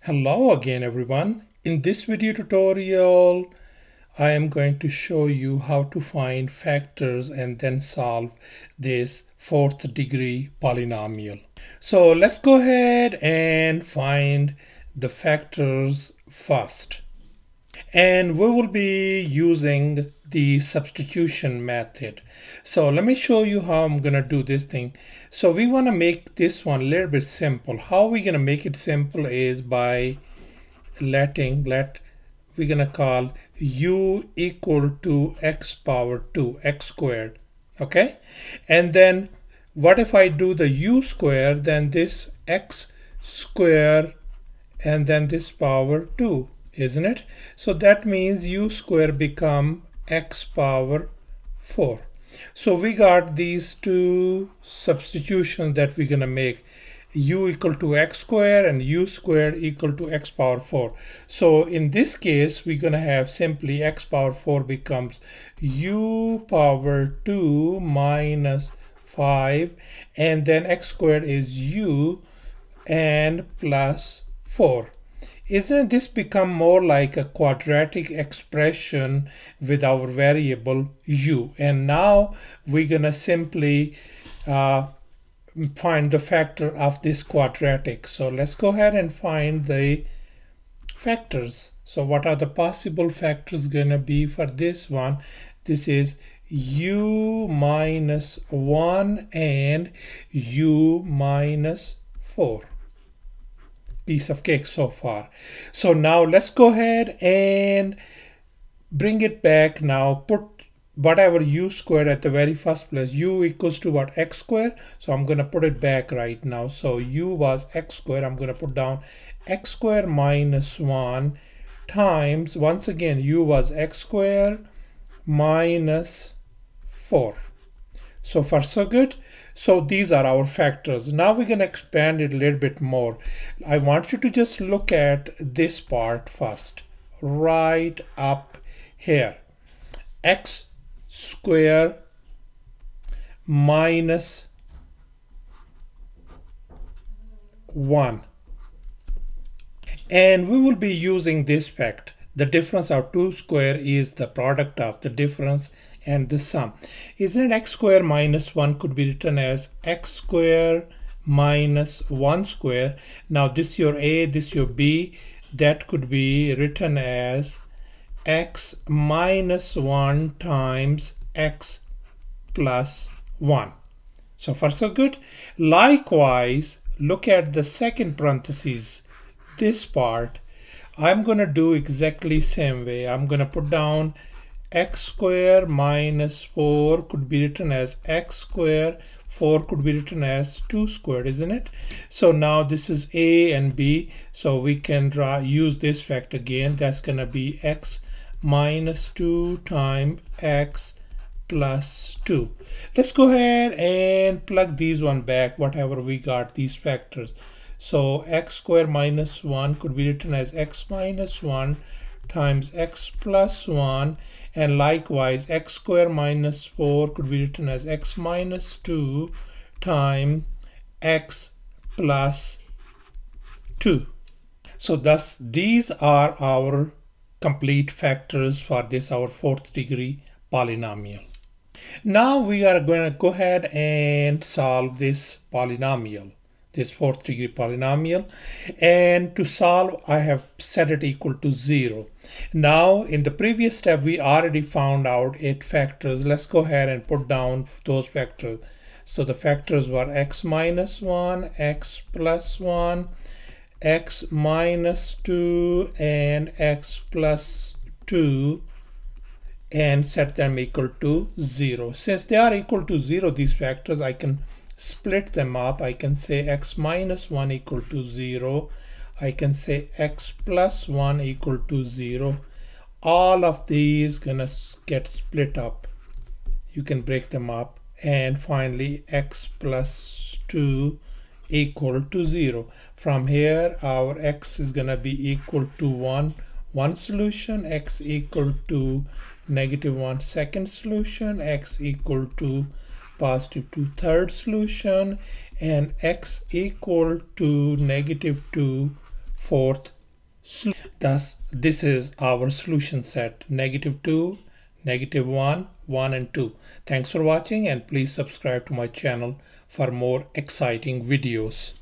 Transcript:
Hello again everyone. In this video tutorial, I am going to show you how to find factors and then solve this fourth degree polynomial. So let's go ahead and find the factors first. And we will be using the substitution method. So let me show you how I'm going to do this thing. So we want to make this one a little bit simple. How we're going to make it simple is by we're going to call u equal to x power 2, x squared. Okay. And then what if I do the u square, then this x square and then this power 2, isn't it? So that means u square become x power 4. So we got these two substitutions that we're going to make, u equal to x squared and u squared equal to x power 4. So in this case, we're going to have simply x power 4 becomes u power 2 minus 5, and then x squared is u and plus 4. Isn't this become more like a quadratic expression with our variable u? And now we're gonna simply find the factor of this quadratic. So let's go ahead and find the factors. So what are the possible factors gonna be for this one? This is u minus 1 and u minus 4. Piece of cake so far. So now let's go ahead and bring it back. Now put whatever u squared at the very first place. U equals to what? X squared. So I'm going to put it back right now. So u was x squared. I'm going to put down x squared minus 1 times, once again, u was x squared minus 4. So far so good. So these are our factors. Now we're going to expand it a little bit more. I want you to just look at this part first, right up here. X squared minus 1. And we will be using this fact. The difference of 2 square is the product of the difference and the sum. Isn't it x square minus 1 could be written as x square minus 1 square. Now this your a, this your b. That could be written as x minus 1 times x plus 1. So far so good. Likewise, look at the second parenthesis, this part. I'm going to do exactly same way. I'm going to put down x square minus 4 could be written as x square, 4 could be written as 2 squared, isn't it? So now this is a and b, so we can use this fact again. That's going to be x minus 2 times x plus 2. Let's go ahead and plug these one back, whatever we got, these factors. So x square minus 1 could be written as x minus 1 times x plus 1, and likewise x square minus 4 could be written as x minus 2 times x plus 2. So thus these are our complete factors for this our fourth degree polynomial. Now we are going to go ahead and solve this polynomial, this fourth degree polynomial, and to solve I have set it equal to 0. Now in the previous step we already found out 8 factors. Let's go ahead and put down those factors. So the factors were x minus 1, x plus 1, x minus 2 and x plus 2, and set them equal to 0. Since they are equal to 0, these factors, I can split them up. I can say x minus 1 equal to 0. I can say x plus 1 equal to 0. All of these gonna get split up. You can break them up. And finally x plus 2 equal to 0. From here our x is gonna be equal to 1 solution, x equal to -1 second solution, x equal to +2 third solution, and x equal to -2 fourth Thus, this is our solution set: -2, -1, 1 and 2. Thanks for watching, and please subscribe to my channel for more exciting videos.